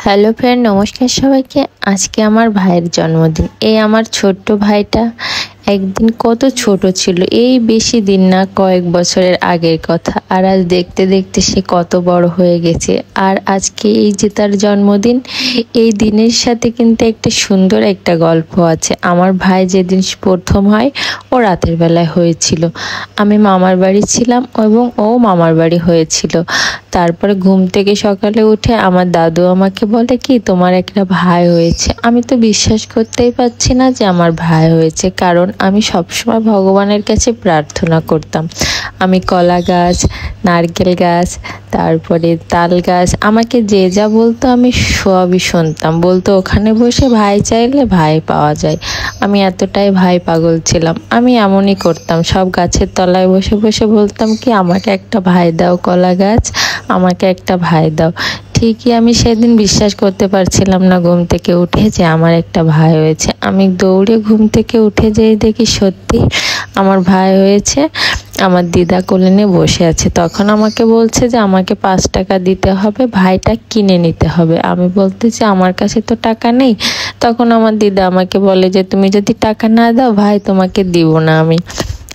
Hello friend, নমস্কার সবাইকে। আজকে আমার ভাইয়ের জন্মদিন। এই আমার ছোট্ট ভাইটা একদিন কত ছোট ছিল, এই বেশি দিন না, কয়েক বছরের আগের কথা। আর আজ দেখতে দেখতে সে কত বড় হয়ে গেছে। আর আজকে এই যে তার জন্মদিন, এই দিনের সাথে কিন্তু একটা সুন্দর একটা গল্প আছে। আমার ভাই যেদিন প্রথম হয়, ও রাতের বেলায় হয়েছিল। আমি মামার বাড়ি ছিলাম এবং ও মামার বাড়ি হয়েছিল। তারপরে ঘুম থেকে সকালে উঠে আমার দাদু আমাকে বলে কি, তোমার একটা ভাই হয়েছে। আমি তো বিশ্বাস করতেই পারছি না যে আমার ভাই হয়েছে, কারণ আমি সবসময় ভগবানের কাছে প্রার্থনা করতাম। আমি কলা গাছ, নারকেল গাছ, তারপরে তাল গাছ, আমাকে যে যা বলতো আমি সবই শুনতাম। বলতো ওখানে বসে ভাই চাইলে ভাই পাওয়া যায়। আমি এতটাই ভাই পাগল ছিলাম। আমি এমনই করতাম, সব গাছের তলায় বসে বসে বলতাম কি, আমাকে একটা ভাই দাও কলা গাছ, আমাকে একটা ভাই দাও। ঠিকই আমি সেদিন বিশ্বাস করতে পারছিলাম না ঘুম থেকে উঠে যে আমার একটা ভাই হয়েছে। আমি দৌড়ে ঘুম থেকে উঠে যেয়ে দেখি সত্যি আমার ভাই হয়েছে। আমার দিদা কোলে নিয়ে বসে আছে। তখন আমাকে বলছে যে আমাকে 5 টাকা দিতে হবে, ভাইটা কিনে নিতে হবে। আমি বলতেছি আমার কাছে তো টাকা নেই। তখন আমার দিদা আমাকে বলে যে তুমি যদি টাকা না দাও, ভাই তোমাকে দিব না।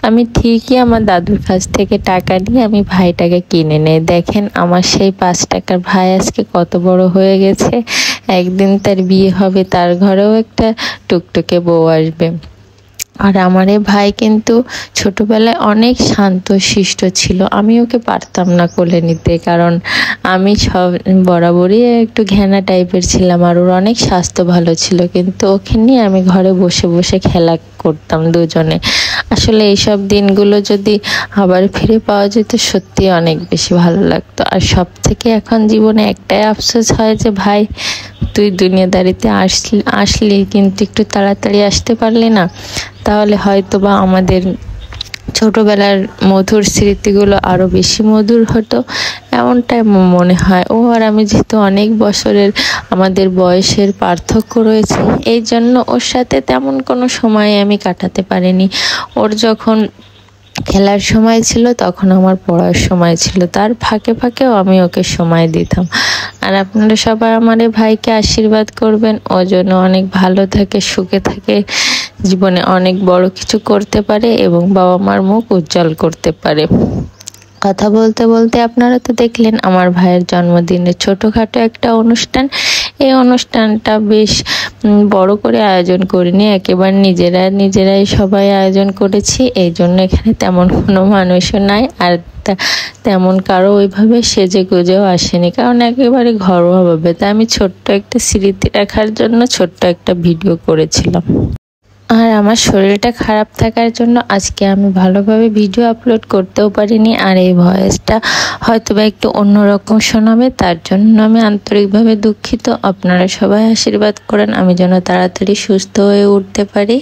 আমি ঠিকই আমার দাদুর কাছ থেকে টাকা নিয়ে আমি ভাইটাকে কিনে নেই। দেখেন আমার সেই 5 টাকার ভাই আজকে কত বড় হয়ে গেছে। একদিন তার বিয়ে হবে, তার ঘরেও একটা টুকটুকে বউ আসবে। আর আমার এই ভাই কিন্তু ছোটবেলায় অনেক শান্ত শিষ্ট ছিল। আমি ওকে পারতাম না কোলে নিতে, কারণ আমি বরাবরই একটু ঘেনা টাইপের ছিলাম। আর ওর অনেক স্বাস্থ্য ভালো ছিল, কিন্তু ওকে নিয়ে আমি ঘরে বসে বসে খেলা করতাম দুজনে। আসলে এইসব দিনগুলো যদি আবার ফিরে পাওয়া যেত, সত্যি অনেক বেশি ভালো লাগতো। আর সব থেকে এখন জীবনে একটাই আফসোস হয় যে ভাই, তুই দুনিয়াদারিতে আসলি কিন্তু একটু তাড়াতাড়ি আসতে পারলি না, তাহলে হয়তো বা আমাদের ছোটবেলার মধুর স্মৃতিগুলো আরো বেশি মধুর হতো, এমনটাই মনে হয়। ও আর আমি যেহেতু অনেক বছরের আমাদের বয়সের পার্থক্য রয়েছে, এই জন্য ওর সাথে তেমন কোনো সময় আমি কাটাতে পারিনি। ওর যখন খেলার সময় ছিল তখন আমার পড়ার সময় ছিল, তার ফাঁকে ফাঁকেও আমি ওকে সময় দিতাম। আর আপনারা সবাই আমার এই ভাইকে আশীর্বাদ করবেন, ও যেন অনেক ভালো থাকে, সুখে থাকে, জীবনে অনেক বড় কিছু করতে পারে এবং বাবা মার মুখ উজ্জ্বল করতে পারে। কথা বলতে বলতে আপনারা তো দেখলেন আমার ভাইয়ের জন্মদিনে ছোটখাটো একটা অনুষ্ঠান। এই অনুষ্ঠানটা বেশ বড় করে আয়োজন করিনি, একেবারে নিজেরাই সবাই আয়োজন করেছি। এই জন্য এখানে তেমন কোনো মানুষও নাই, আর তেমন কারো ওইভাবে সেজে গুজেও আসেনি, কারণ একেবারে ঘরোয়াভাবে। তাই আমি ছোট্ট একটা স্মৃতি রাখার জন্য ছোট্ট একটা ভিডিও করেছিলাম। আর আমার শরীরটা খারাপ থাকার জন্য আজকে আমি ভালোভাবে ভিডিও আপলোড করতেও পারিনি। আর এই ভয়েসটা হয়তো বা একটু অন্যরকম শোনাবে, তার জন্য আমি আন্তরিকভাবে দুঃখিত। আপনারা সবাই আশীর্বাদ করেন আমি যেন তাড়াতাড়ি সুস্থ হয়ে উঠতে পারি।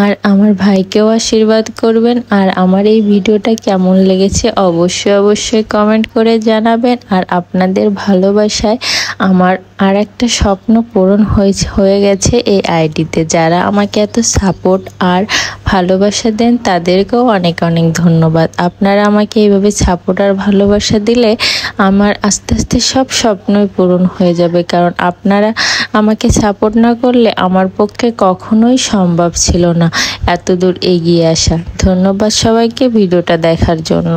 আর আমার ভাইকেও আশীর্বাদ করবেন। আর আমার এই ভিডিওটা কেমন লেগেছে অবশ্যই কমেন্ট করে জানাবেন। আর আপনাদের ভালোবাসায় আমার আর একটা স্বপ্ন পূরণ হয়ে গেছে এই আইডিতে। যারা আমাকে এত সাপোর্ট আর ভালোবাসা দেন তাদেরকেও অনেক অনেক ধন্যবাদ। আপনারা আমাকে এইভাবে সাপোর্ট আর ভালোবাসা দিলে আমার আস্তে আস্তে সব স্বপ্নই পূরণ হয়ে যাবে, কারণ আপনারা আমাকে সাপোর্ট না করলে আমার পক্ষে কখনোই সম্ভব ছিল না এত দূর এগিয়ে আসা। ধন্যবাদ সবাইকে ভিডিওটা দেখার জন্য।